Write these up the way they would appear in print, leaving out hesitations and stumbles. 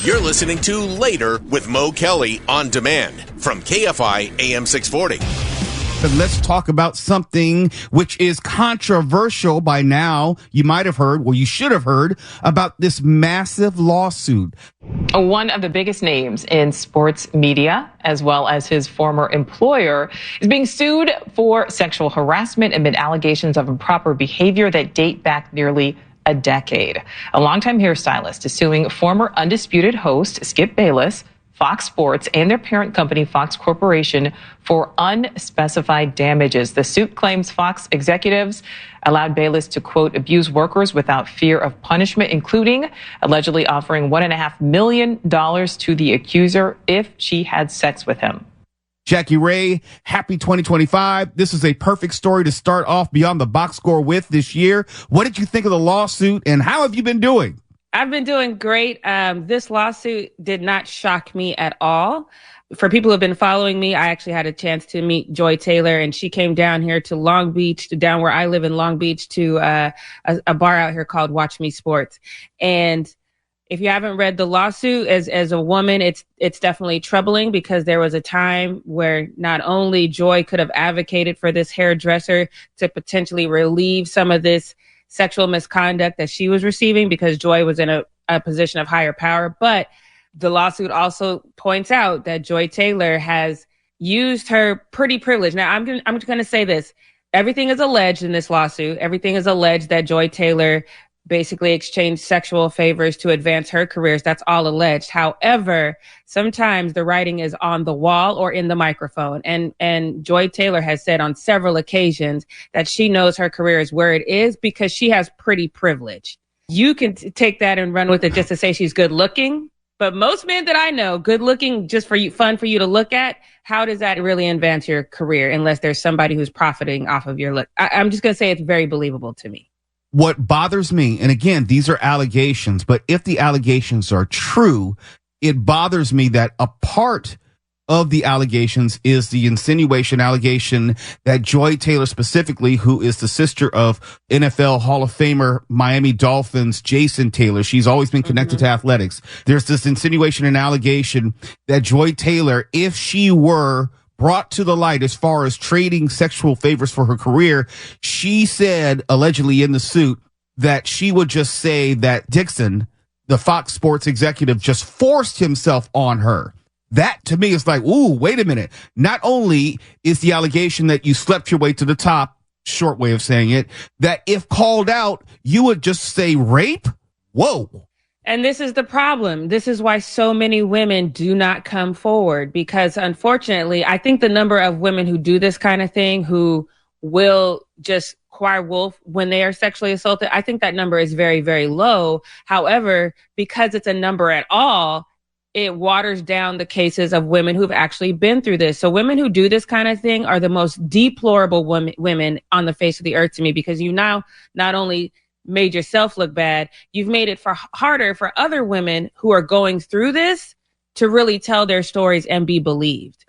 You're listening to Later with Mo Kelly on demand from KFI AM 640. And let's talk about something which is controversial by now. You might have heard, well, you should have heard about this massive lawsuit. One of the biggest names in sports media, as well as his former employer, is being sued for sexual harassment amid allegations of improper behavior that date back nearly a decade. A longtime hairstylist is suing former Undisputed host Skip Bayless, Fox Sports, and their parent company, Fox Corporation, for unspecified damages. The suit claims Fox executives allowed Bayless to, quote, abuse workers without fear of punishment, including allegedly offering $1.5 million to the accuser if she had sex with him. Jackie Ray, happy 2025. This is a perfect story to start off Beyond the Box Score with this year. What did you think of the lawsuit, and how have you been doing? I've been doing great. This lawsuit did not shock me at all. For people who have been following me, I actually had a chance to meet Joy Taylor, and she came down here to Long Beach, down where I live in Long Beach, to a bar out here called Watch Me Sports. And if you haven't read the lawsuit, as a woman, it's definitely troubling, because there was a time where not only Joy could have advocated for this hairdresser to potentially relieve some of this sexual misconduct that she was receiving, because Joy was in a position of higher power, but the lawsuit also points out that Joy Taylor has used her pretty privilege. Now, I'm just going to say this. Everything is alleged in this lawsuit. Everything is alleged that Joy Taylor basically exchanged sexual favors to advance her careers. That's all alleged. However, sometimes the writing is on the wall or in the microphone. And Joy Taylor has said on several occasions that she knows her career is where it is because she has pretty privilege. You can take that and run with it just to say she's good looking. But most men that I know, good looking just for you, fun for you to look at, how does that really advance your career unless there's somebody who's profiting off of your look? I'm just going to say it's very believable to me. What bothers me, and again, these are allegations, but if the allegations are true, it bothers me that a part of the allegations is the insinuation allegation that Joy Taylor specifically, who is the sister of NFL Hall of Famer Miami Dolphins Jason Taylor, she's always been connected to athletics. There's this insinuation and allegation that Joy Taylor, if she were brought to the light as far as trading sexual favors for her career, she said, allegedly in the suit, that she would just say that Dixon, the Fox Sports executive, just forced himself on her. That to me is like, ooh, wait a minute. Not only is the allegation that you slept your way to the top, short way of saying it, that if called out, you would just say rape? Whoa. And this is the problem. This is why so many women do not come forward, because unfortunately, I think the number of women who do this kind of thing, who will just cry wolf when they are sexually assaulted, I think that number is very, very low. However, because it's a number at all, it waters down the cases of women who've actually been through this. So women who do this kind of thing are the most deplorable women on the face of the earth to me, because you now not only made yourself look bad, you've made it harder for other women who are going through this to really tell their stories and be believed.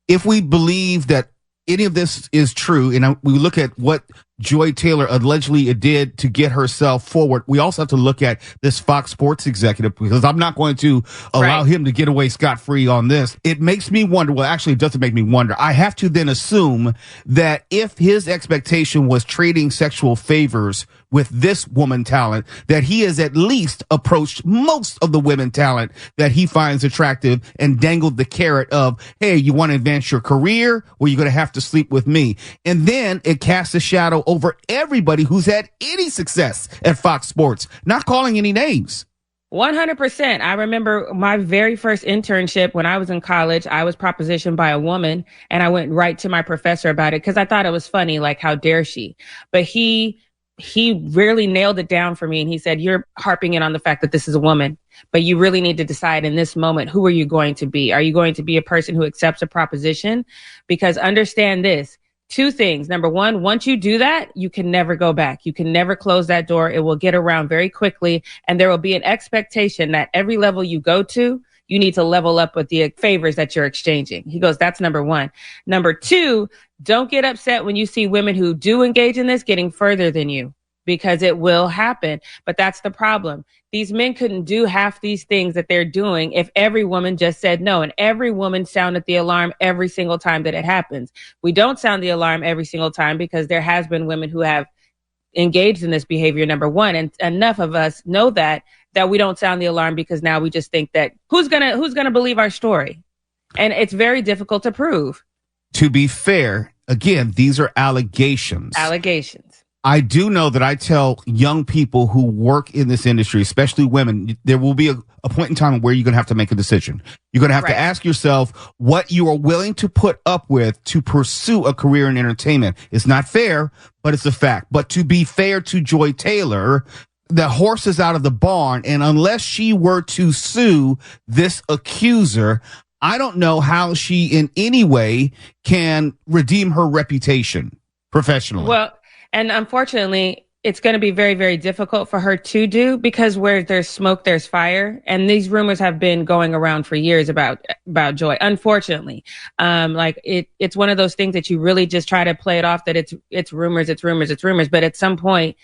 If we believe that any of this is true, and we look at what Joy Taylor allegedly did to get herself forward, we also have to look at this Fox Sports executive, because I'm not going to allow him to get away scot-free on this. It makes me wonder, well, actually it doesn't make me wonder. I have to then assume that if his expectation was trading sexual favors with this woman talent, that he has at least approached most of the women talent that he finds attractive and dangled the carrot of, hey, you want to advance your career, or you're going to have to sleep with me. And then it casts a shadow over everybody who's had any success at Fox Sports, not calling any names. 100%. I remember my very first internship when I was in college. I was propositioned by a woman, and I went right to my professor about it because I thought it was funny, like, how dare she? But he really nailed it down for me. And he said, you're harping in on the fact that this is a woman, but you really need to decide in this moment, who are you going to be? Are you going to be a person who accepts a proposition? Because understand this. Two things. Number one, once you do that, you can never go back. You can never close that door. It will get around very quickly. And there will be an expectation that every level you go to, you need to level up with the favors that you're exchanging. He goes, that's number one. Number two, don't get upset when you see women who do engage in this getting further than you, because it will happen. But that's the problem. These men couldn't do half these things that they're doing if every woman just said no, and every woman sounded the alarm every single time that it happens. We don't sound the alarm every single time because there has been women who have engaged in this behavior, number one, and enough of us know that we don't sound the alarm because now we just think that who's gonna believe our story? And it's very difficult to prove. To be fair, again, these are allegations. I do know that I tell young people who work in this industry, especially women, there will be a point in time where you're going to have to make a decision. You're going to have to ask yourself what you are willing to put up with to pursue a career in entertainment. It's not fair, but it's a fact. But to be fair to Joy Taylor, the horse is out of the barn. And unless she were to sue this accuser, I don't know how she in any way can redeem her reputation professionally. Well, and unfortunately, it's going to be very, very difficult for her to do because where there's smoke, there's fire. And these rumors have been going around for years about Joy. Unfortunately, it's one of those things that you really just try to play it off that it's rumors. But at some point,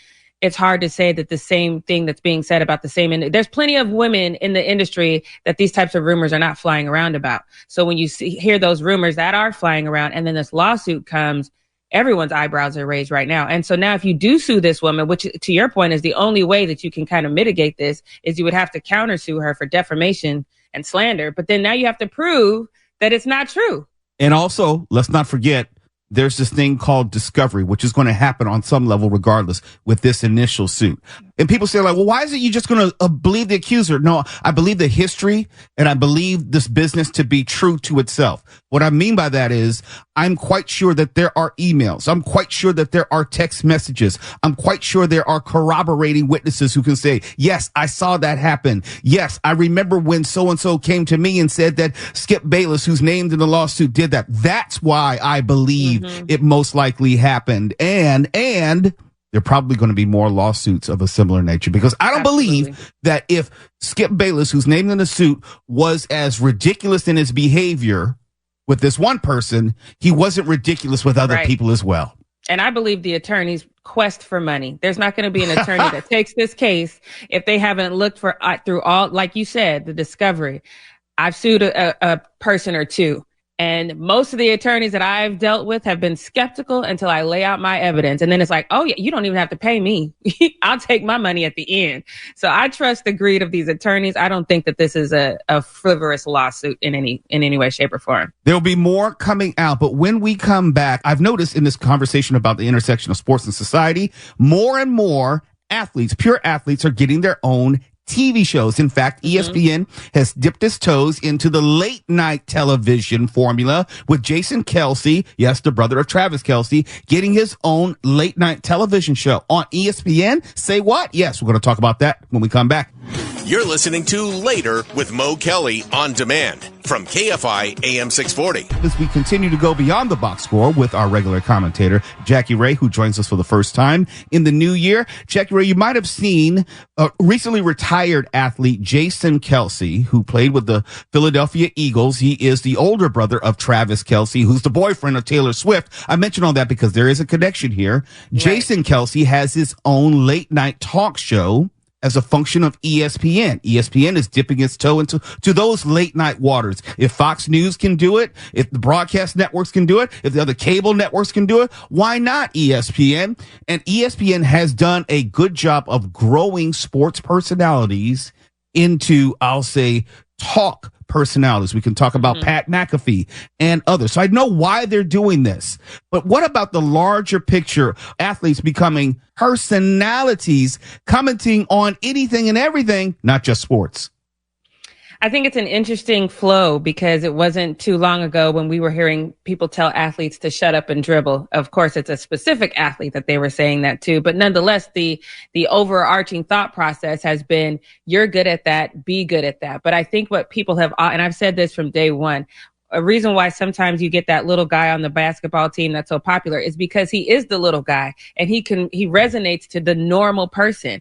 it's hard to say that the same thing that's being said about the same. There's plenty of women in the industry that these types of rumors are not flying around about. So when you hear those rumors that are flying around and then this lawsuit comes, everyone's eyebrows are raised right now. And so now if you do sue this woman, which to your point is the only way that you can kind of mitigate this, is you would have to countersue her for defamation and slander. But then now you have to prove that it's not true. And also, let's not forget, there's this thing called discovery, which is going to happen on some level regardless with this initial suit. And people say like, well, why is it you just going to believe the accuser? No, I believe the history and I believe this business to be true to itself. What I mean by that is I'm quite sure that there are emails. I'm quite sure that there are text messages. I'm quite sure there are corroborating witnesses who can say, yes, I saw that happen. Yes, I remember when so-and-so came to me and said that Skip Bayless, who's named in the lawsuit, did that. That's why I believe it most likely happened. And there are probably going to be more lawsuits of a similar nature because I don't believe that if Skip Bayless, who's named in the suit, was as ridiculous in his behavior with this one person, he wasn't ridiculous with other people as well. And I believe the attorney's quest for money. There's not going to be an attorney that takes this case if they haven't looked for through all, like you said, the discovery. I've sued a person or two. And most of the attorneys that I've dealt with have been skeptical until I lay out my evidence. And then it's like, oh, yeah, you don't even have to pay me. I'll take my money at the end. So I trust the greed of these attorneys. I don't think that this is a frivolous lawsuit in any way, shape, or form. There'll be more coming out. But when we come back, I've noticed in this conversation about the intersection of sports and society, more and more athletes, pure athletes, are getting their own TV shows. In fact, ESPN has dipped its toes into the late night television formula with Jason Kelce, yes, the brother of Travis Kelce, getting his own late night television show on ESPN. Say what? Yes, we're going to talk about that when we come back. You're listening to Later with Mo Kelly on demand from KFI AM 640. As we continue to go beyond the box score with our regular commentator, Jackie Ray, who joins us for the first time in the new year. Jackie Ray, you might have seen recently retired athlete Jason Kelce, who played with the Philadelphia Eagles. He is the older brother of Travis Kelce, who's the boyfriend of Taylor Swift. I mention all that because there is a connection here. Right. Jason Kelce has his own late night talk show as a function of ESPN. ESPN is dipping its toe into those late night waters. If Fox News can do it, if the broadcast networks can do it, if the other cable networks can do it, why not ESPN? And ESPN has done a good job of growing sports personalities into, I'll say, talk personalities. We can talk about Pat McAfee and others. So I know why they're doing this. But what about the larger picture? Athletes becoming personalities, commenting on anything and everything, not just sports. I think it's an interesting flow because it wasn't too long ago when we were hearing people tell athletes to shut up and dribble. Of course, it's a specific athlete that they were saying that to, but nonetheless, the overarching thought process has been, you're good at that, be good at that. But I think what people have, and I've said this from day one, a reason why sometimes you get that little guy on the basketball team that's so popular is because he is the little guy and he resonates to the normal person.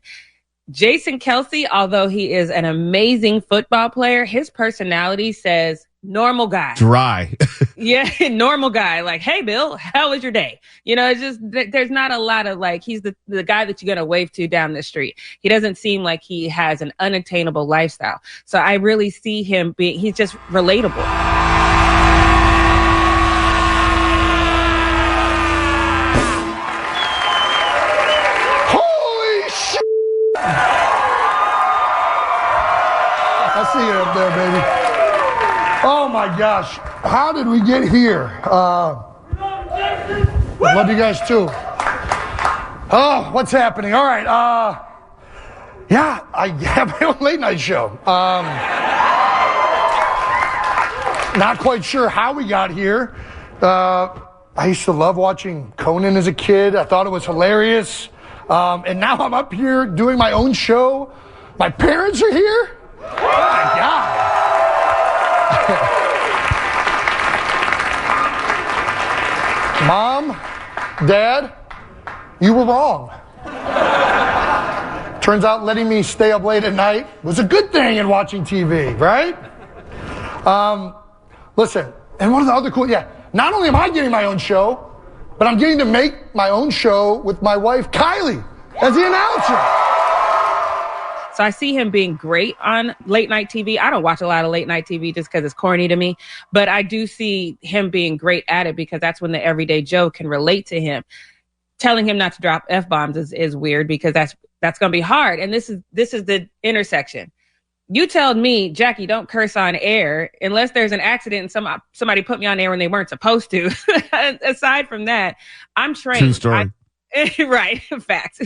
Jason Kelce, although he is an amazing football player, his personality says, Normal guy. Dry. Yeah, normal guy. Like, hey, Bill, how was your day? You know, it's just, there's not a lot of like, he's the guy that you're going to wave to down the street. He doesn't seem like he has an unattainable lifestyle. So I really see him he's just relatable. Holy shit! I see you up there, baby. Oh my gosh, how did we get here? I love you guys too. Oh, what's happening? All right, yeah, I have my own late night show. Not quite sure how we got here. I used to love watching Conan as a kid. I thought it was hilarious. And now I'm up here doing my own show. My parents are here? Oh my God. Mom, Dad, you were wrong. Turns out letting me stay up late at night was a good thing in watching TV, right? Listen, and one of the other cool, not only am I getting my own show, but I'm getting to make my own show with my wife, Kylie, as the announcer. So I see him being great on late night TV. I don't watch a lot of late night TV just because it's corny to me, but I do see him being great at it because that's when the everyday Joe can relate to him. Telling him not to drop F-bombs is weird because that's going to be hard. And this is the intersection. You told me, Jackie, don't curse on air unless there's an accident and somebody put me on air when they weren't supposed to. Aside from that, I'm trained. True story. Right. Facts.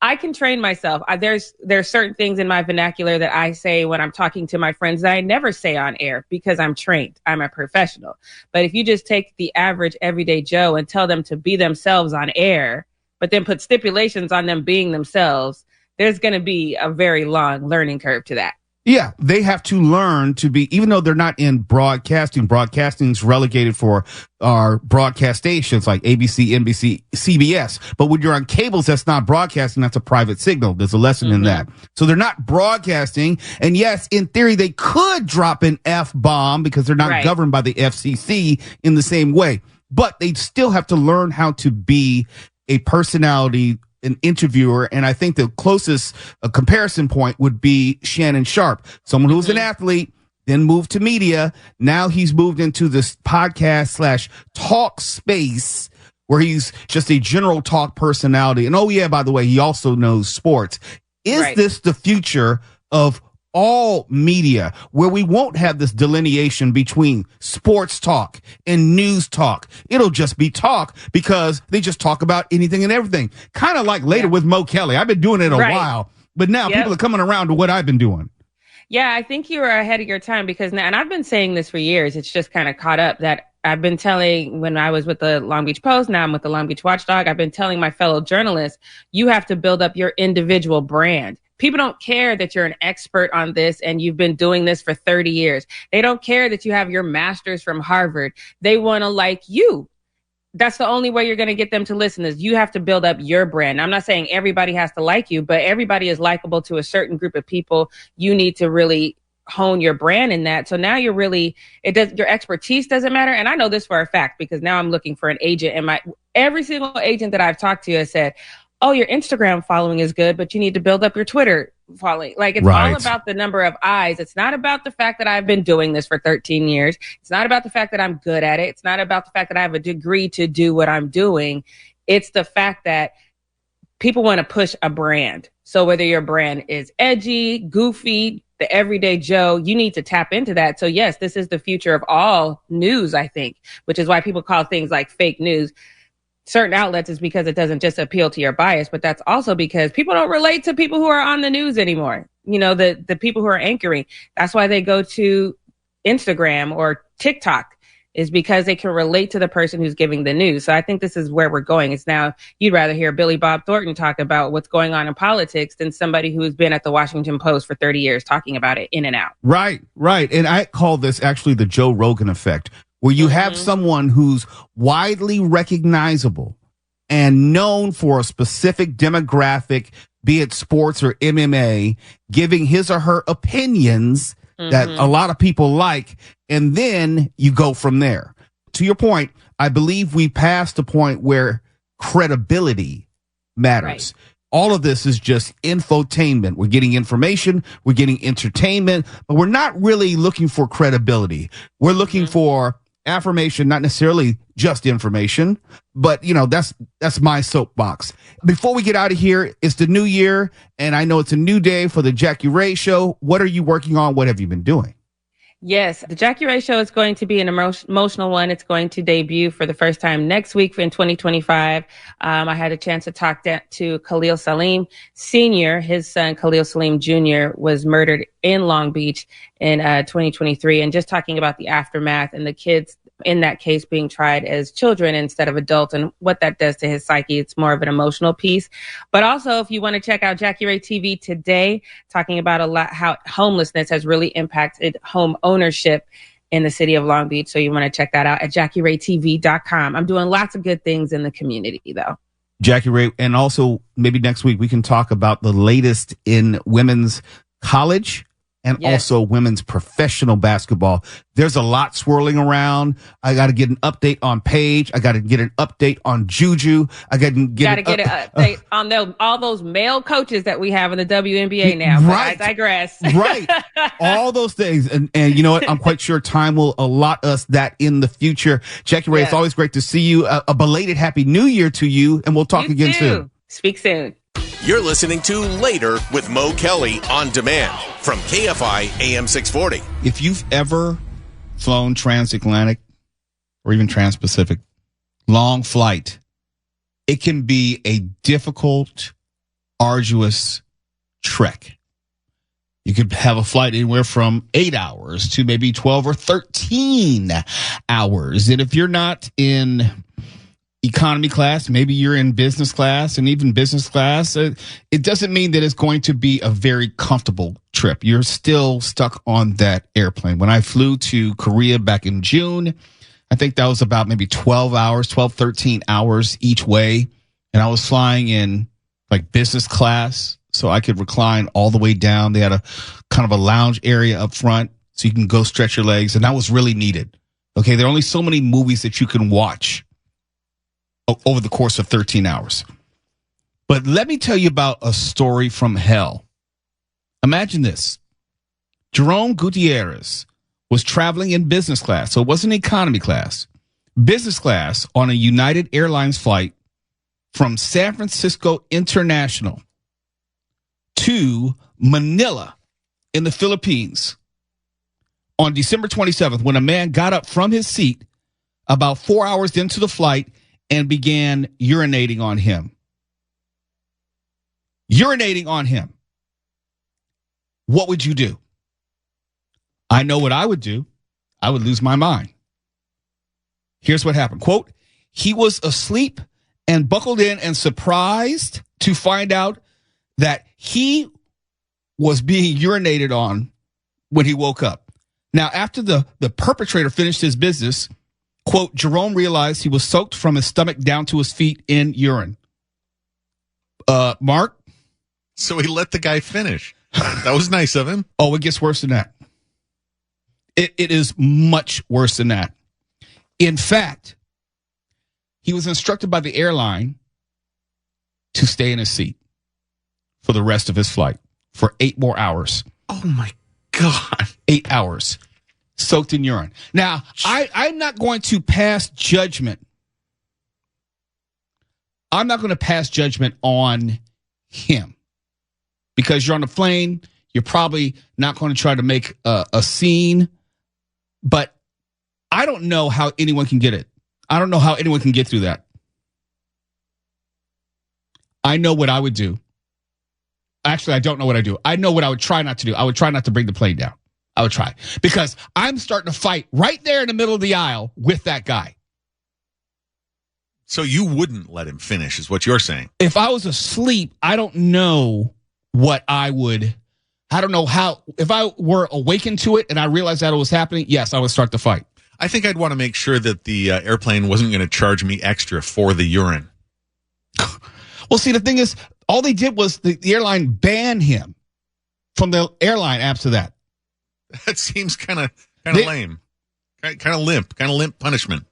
I can train myself. There's certain things in my vernacular that I say when I'm talking to my friends that I never say on air because I'm trained. I'm a professional. But if you just take the average everyday Joe and tell them to be themselves on air, but then put stipulations on them being themselves, there's going to be a very long learning curve to that. Yeah, they have to learn to be, even though they're not in broadcasting's relegated for our broadcast stations like ABC, NBC, CBS. But when you're on cables, that's not broadcasting. That's a private signal. There's a lesson in that. So they're not broadcasting. And yes, in theory, they could drop an F-bomb because they're not governed by the FCC in the same way. But they still have to learn how to be a personality, an interviewer, and I think the closest comparison point would be Shannon Sharp, someone who was an athlete, then moved to media. Now he's moved into this podcast / talk space where he's just a general talk personality. And oh yeah, by the way, he also knows sports. Is this the future of all media where we won't have this delineation between sports talk and news talk? It'll just be talk because they just talk about anything and everything. Kind of like later with Mo Kelly. I've been doing it a while, but now people are coming around to what I've been doing. Yeah, I think you were ahead of your time because now, and I've been saying this for years, it's just kind of caught up that I've been telling when I was with the Long Beach Post, now I'm with the Long Beach Watchdog, I've been telling my fellow journalists, you have to build up your individual brand. People don't care that you're an expert on this and you've been doing this for 30 years. They don't care that you have your master's from Harvard. They want to like you. That's the only way you're going to get them to listen is you have to build up your brand. I'm not saying everybody has to like you, but everybody is likable to a certain group of people. You need to really hone your brand in that. So now you're really, your expertise doesn't matter. And I know this for a fact because now I'm looking for an agent and every single agent that I've talked to has said, oh, your Instagram following is good, but you need to build up your Twitter following. Like it's all about the number of eyes. It's not about the fact that I've been doing this for 13 years. It's not about the fact that I'm good at it. It's not about the fact that I have a degree to do what I'm doing. It's the fact that people want to push a brand. So whether your brand is edgy, goofy, the everyday Joe, you need to tap into that. So yes, this is the future of all news, I think, which is why people call things like fake news. Certain outlets is because it doesn't just appeal to your bias, but that's also because people don't relate to people who are on the news anymore. You know, the people who are anchoring. That's why they go to Instagram or TikTok is because they can relate to the person who's giving the news. So I think this is where we're going. It's now you'd rather hear Billy Bob Thornton talk about what's going on in politics than somebody who's been at the Washington Post for 30 years talking about it in and out. Right. And I call this actually the Joe Rogan effect, where you have someone who's widely recognizable and known for a specific demographic, be it sports or MMA, giving his or her opinions that a lot of people like, and then you go from there. To your point, I believe we passed the point where credibility matters. Right. All of this is just infotainment. We're getting information, we're getting entertainment, but we're not really looking for credibility. We're looking for affirmation, not necessarily just information, but that's my soapbox. Before we get out of here, it's the new year, and I know it's a new day for the Jackie Ray Show. What are you working on? What have you been doing? Yes, the Jackie Ray Show is going to be an emotional one. It's going to debut for the first time next week in 2025. I had a chance to talk to Khalil Salim Sr. His son, Khalil Salim Jr., was murdered in Long Beach in 2023. And just talking about the aftermath and the kids in that case being tried as children instead of adults and what that does to his psyche. It's more of an emotional piece. But also, if you want to check out Jackie Ray TV today, talking about a lot how homelessness has really impacted home ownership in the city of Long Beach. So you want to check that out at JackieRayTV.com. I'm doing lots of good things in the community, though. Jackie Ray, and also maybe next week we can talk about the latest in women's college and also women's professional basketball. There's a lot swirling around. I got to get an update on Paige. I got to get an update on Juju. I got to get an update on all those male coaches that we have in the WNBA now. Right. But I digress. Right. All those things. And you know what? I'm quite sure time will allot us that in the future. Jackie Ray, it's always great to see you. A belated Happy New Year to you. And we'll talk again soon. Speak soon. You're listening to Later with Mo Kelly on demand from KFI AM 640. If you've ever flown transatlantic or even transpacific, long flight, it can be a difficult, arduous trek. You could have a flight anywhere from 8 hours to maybe 12 or 13 hours. And if you're not in economy class, maybe you're in business class, and even business class, it doesn't mean that it's going to be a very comfortable trip. You're still stuck on that airplane. When I flew to Korea back in June, I think that was about maybe 12, 13 hours each way. And I was flying in like business class, so I could recline all the way down. They had a kind of a lounge area up front, so you can go stretch your legs. And that was really needed. Okay, there are only so many movies that you can watch over the course of 13 hours. But let me tell you about a story from hell. Imagine this. Jerome Gutierrez was traveling in business class, so it wasn't economy class. Business class on a United Airlines flight from San Francisco International to Manila in the Philippines on December 27th, when a man got up from his seat about 4 hours into the flight and began urinating on him. Urinating on him. What would you do? I know what I would do. I would lose my mind. Here's what happened. Quote, he was asleep and buckled in and surprised to find out that he was being urinated on when he woke up. Now, after the perpetrator finished his business, quote, Jerome realized he was soaked from his stomach down to his feet in urine. Mark? So he let the guy finish. That was nice of him. Oh, it gets worse than that. It is much worse than that. In fact, he was instructed by the airline to stay in his seat for the rest of his flight for 8 more hours. Oh, my God. 8 hours. Soaked in urine. Now, I'm not going to pass judgment. I'm not going to pass judgment on him because you're on a plane. You're probably not going to try to make a scene, but I don't know how anyone can get it. I don't know how anyone can get through that. I know what I would do. Actually, I don't know what I do. I know what I would try not to do. I would try not to bring the plane down. I would try because I'm starting to fight right there in the middle of the aisle with that guy. So you wouldn't let him finish is what you're saying. If I was asleep, I don't know what I don't know how, if I were awakened to it and I realized that it was happening, yes, I would start the fight. I think I'd want to make sure that the airplane wasn't going to charge me extra for the urine. Well, see, the thing is, all they did was the airline banned him from the airline after that. That seems kind of lame. Kind of limp punishment.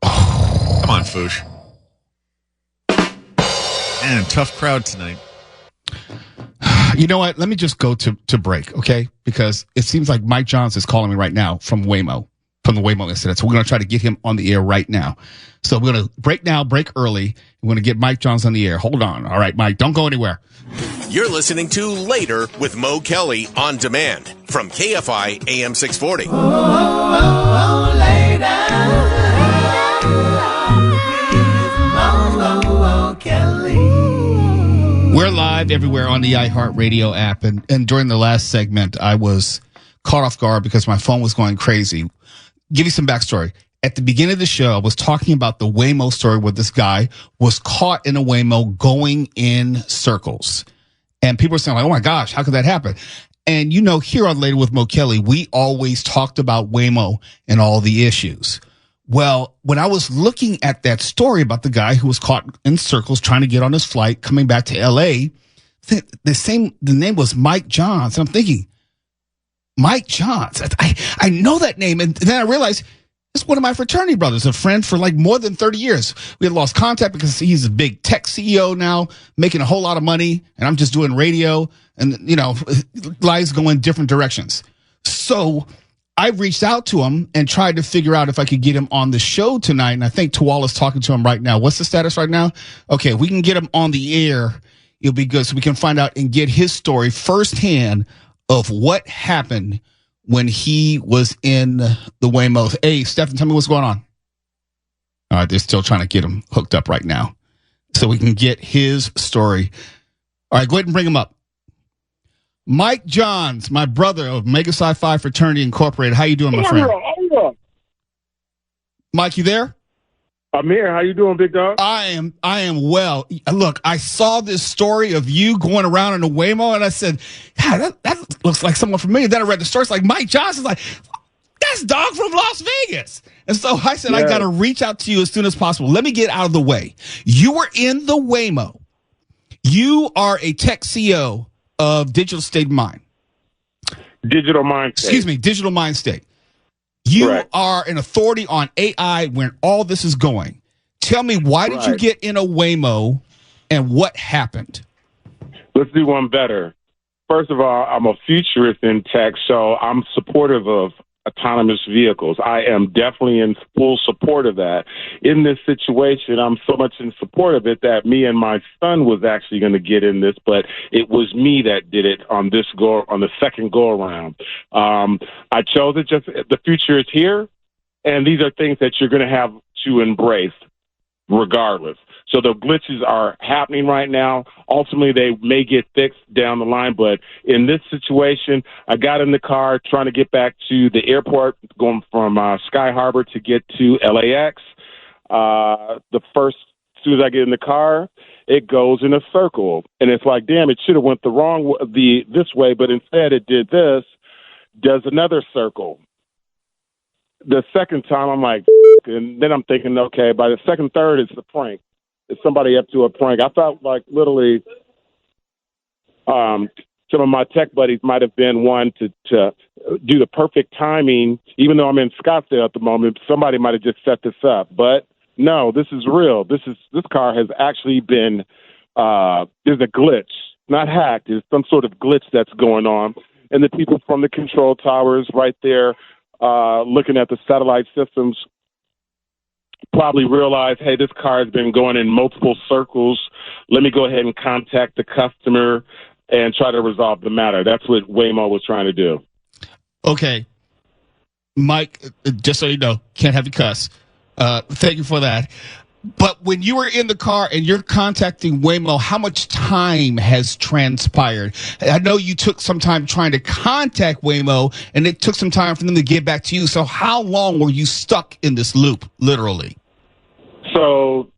Come on, Foosh. Man, tough crowd tonight. You know what? Let me just go to break, okay? Because it seems like Mike Johns is calling me right now from Waymo, from the Waymo incident. So we're going to try to get him on the air right now. So we're going to break now, break early. We're going to get Mike Johns on the air. Hold on. All right, Mike, don't go anywhere. You're listening to Later with Mo Kelly on demand from KFI AM 640. We're live everywhere on the iHeartRadio app. And during the last segment, I was caught off guard because my phone was going crazy. Give you some backstory. At the beginning of the show, I was talking about the Waymo story where this guy was caught in a Waymo going in circles. And people are saying, like, oh my gosh, how could that happen? And, here on Later with Mo Kelly, we always talked about Waymo and all the issues. Well, when I was looking at that story about the guy who was caught in circles trying to get on his flight coming back to L.A., the name was Mike Johns. And I'm thinking, Mike Johns, I know that name. And then I realized it's one of my fraternity brothers, a friend for like more than 30 years. We had lost contact because he's a big tech CEO now, making a whole lot of money. And I'm just doing radio and, lives go in different directions. So I reached out to him and tried to figure out if I could get him on the show tonight. And I think Tuwal is talking to him right now. What's the status right now? Okay, we can get him on the air. It'll be good. So we can find out and get his story firsthand of what happened when he was in the Waymo. Hey, Stephen, tell me what's going on. All right, they're still trying to get him hooked up right now so we can get his story. All right, go ahead and bring him up. Mike Johns, my brother of Mega Sci-Fi Fraternity Incorporated. How you doing, my friend? Mike, you there? I'm here. How you doing, big dog? I am well. Look, I saw this story of you going around in a Waymo, and I said, God, that looks like someone familiar. Then I read the story. It's like Mike Johnson's like, that's Dog from Las Vegas. And so I said, I got to reach out to you as soon as possible. Let me get out of the way. You were in the Waymo. You are a tech CEO of Digital State of Mind. Digital Mind State. Excuse me, Digital Mind State. You Correct. are an authority on AI when all this is going. Tell me, why did you get in a Waymo and what happened? Let's do one better. First of all, I'm a futurist in tech, so I'm supportive of autonomous vehicles. I am definitely in full support of that. In this situation, I'm so much in support of it that me and my son was actually going to get in this, but it was me that did it on the second go around. I chose it. Just the future is here, and these are things that you're going to have to embrace regardless. So the glitches are happening right now. Ultimately, they may get fixed down the line. But in this situation, I got in the car trying to get back to the airport, going from Sky Harbor to get to LAX. As soon as I get in the car, it goes in a circle. And it's like, damn, it should have went this way, but instead it did this, does another circle. The second time, I'm like, and then I'm thinking, okay, by the second, third, it's a prank. It's somebody up to a prank. I felt like literally some of my tech buddies might have been one to do the perfect timing. Even though I'm in Scottsdale at the moment, somebody might have just set this up. But no, this is real. This car has actually been there's a glitch, not hacked. There's some sort of glitch that's going on, and the people from the control towers right there looking at the satellite systems probably realize, hey, this car has been going in multiple circles. Let me go ahead and contact the customer and try to resolve the matter. That's what Waymo was trying to do. Okay. Mike, just so you know, can't have you cuss. Thank you for that. But when you were in the car and you're contacting Waymo, how much time has transpired? I know you took some time trying to contact Waymo, and it took some time for them to get back to you. So how long were you stuck in this loop, literally? So,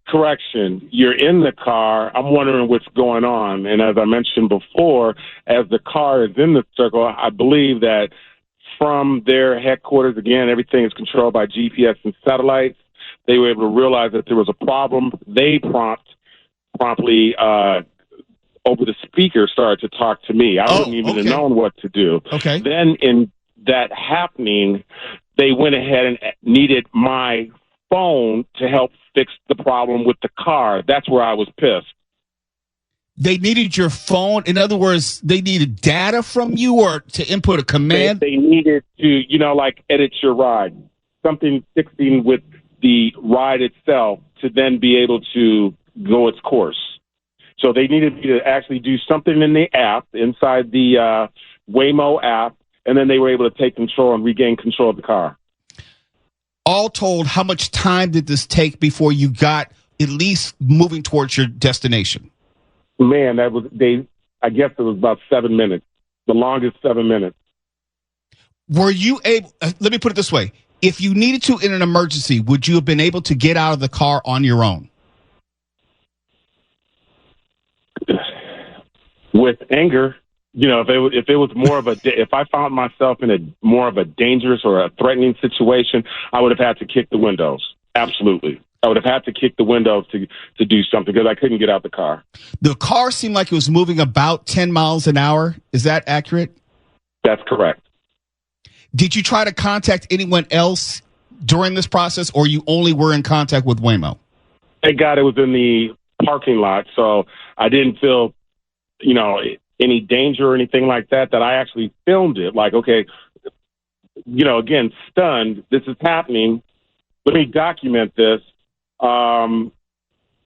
correction, you're in the car. I'm wondering what's going on. And as I mentioned before, as the car is in the circle, I believe that from their headquarters, again, everything is controlled by GPS and satellites. They were able to realize that there was a problem. They promptly over the speaker started to talk to me. I wouldn't even have known what to do. Okay. Then in that happening, they went ahead and needed my phone to help fix the problem with the car. That's where I was pissed. They needed your phone. In other words, they needed data from you or to input a command? They needed to, like edit your ride. Something fixing with the ride itself to then be able to go its course. So they needed me to actually do something in the app, inside the Waymo app, and then they were able to take control and regain control of the car. All told, how much time did this take before you got at least moving towards your destination? Man, I guess it was about 7 minutes, the longest 7 minutes. Were you able, let me put it this way. If you needed to in an emergency, would you have been able to get out of the car on your own? With anger, if it was more of if I found myself in a more of a dangerous or a threatening situation, I would have had to kick the windows. Absolutely. I would have had to kick the windows to do something because I couldn't get out the car. The car seemed like it was moving about 10 miles an hour. Is that accurate? That's correct. Did you try to contact anyone else during this process, or you only were in contact with Waymo? Thank God it was in the parking lot, so I didn't feel, any danger or anything like that I actually filmed it. Like, okay, again, stunned. This is happening. Let me document this. And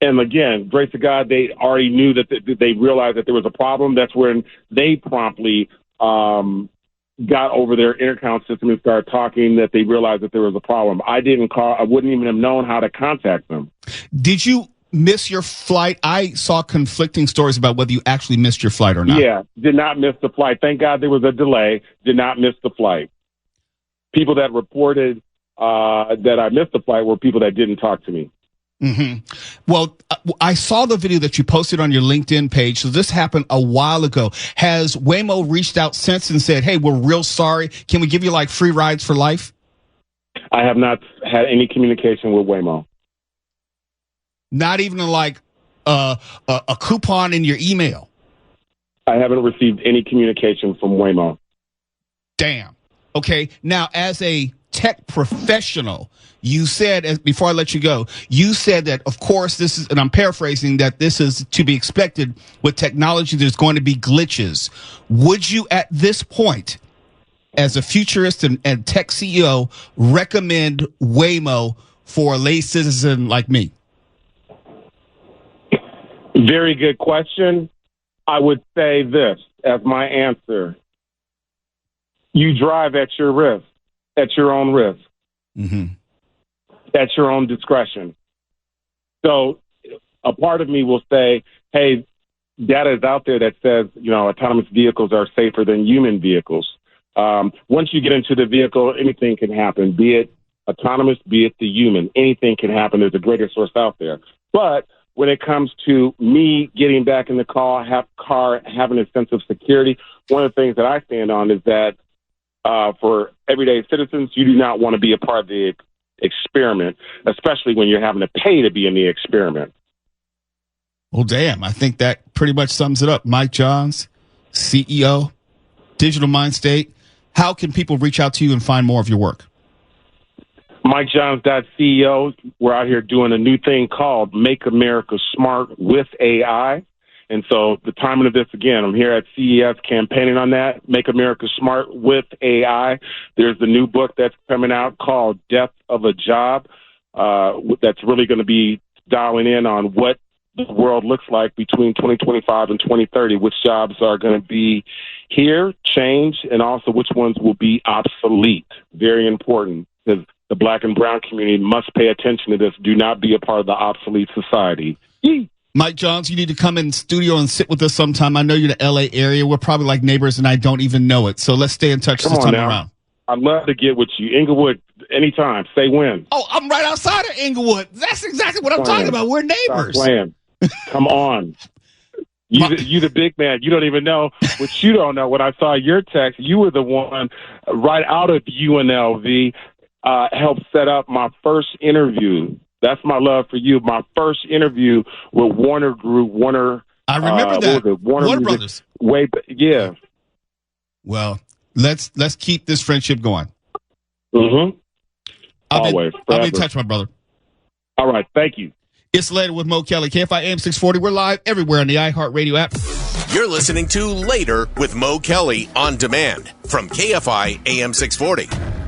again, grace to God, they already knew that they realized that there was a problem. That's when they promptly got over their intercom system and started talking that they realized that there was a problem. I didn't call. I wouldn't even have known how to contact them. Did you miss your flight? I saw conflicting stories about whether you actually missed your flight or not. Yeah, did not miss the flight. Thank God there was a delay. Did not miss the flight. People that reported that I missed the flight were people that didn't talk to me. Mm-hmm. Well, I saw the video that you posted on your LinkedIn page. So this happened a while ago. Has Waymo reached out since and said, hey, we're real sorry. Can we give you like free rides for life? I have not had any communication with Waymo. Not even like a coupon in your email? I haven't received any communication from Waymo. Damn. Okay. Now, as a tech professional, you said, before I let you go, you said that, of course, this is, and I'm paraphrasing, that this is to be expected with technology. There's going to be glitches. Would you, at this point, as a futurist and tech CEO, recommend Waymo for a lay citizen like me? Very good question. I would say this as my answer. You drive at your risk, at your own risk, at your own discretion. So a part of me will say, hey, data is out there that says, autonomous vehicles are safer than human vehicles. Once you get into the vehicle, anything can happen, be it autonomous, be it the human. Anything can happen. There's a greater source out there. But when it comes to me getting back in the car, having a sense of security, one of the things that I stand on is that for everyday citizens, you do not want to be a part of the experiment, especially when you're having to pay to be in the experiment. Well, damn, I think that pretty much sums it up. Mike Johns, CEO, Digital Mind State. How can people reach out to you and find more of your work? MikeJohns.CEO. We're out here doing a new thing called Make America Smart with AI. And so the timing of this, again, I'm here at CES campaigning on that, Make America Smart with AI. There's the new book that's coming out called Death of a Job. That's really going to be dialing in on what the world looks like between 2025 and 2030, which jobs are going to be here, change, and also which ones will be obsolete. Very important, because the Black and brown community must pay attention to this. Do not be a part of the obsolete society. Yee. Mike Johns, you need to come in studio and sit with us sometime. I know you're in the LA area. We're probably like neighbors and I don't even know it. So let's stay in touch this time around. I'd love to get with you. Inglewood, anytime. Say when. Oh, I'm right outside of Inglewood. That's exactly what I'm talking about. We're neighbors. Stop playing. Come on. You the big man. You don't even know what you don't know. When I saw your text, you were the one right out of UNLV helped set up my first interview. That's my love for you. My first interview with Warner Group, Warner I remember that. What was it? Warner Brothers. Yeah. Well, let's keep this friendship going. Mm-hmm. I'll be in touch, my brother. All right. Thank you. It's Later with Mo Kelly, KFI AM 640. We're live everywhere on the iHeartRadio app. You're listening to Later with Mo Kelly on demand from KFI AM 640.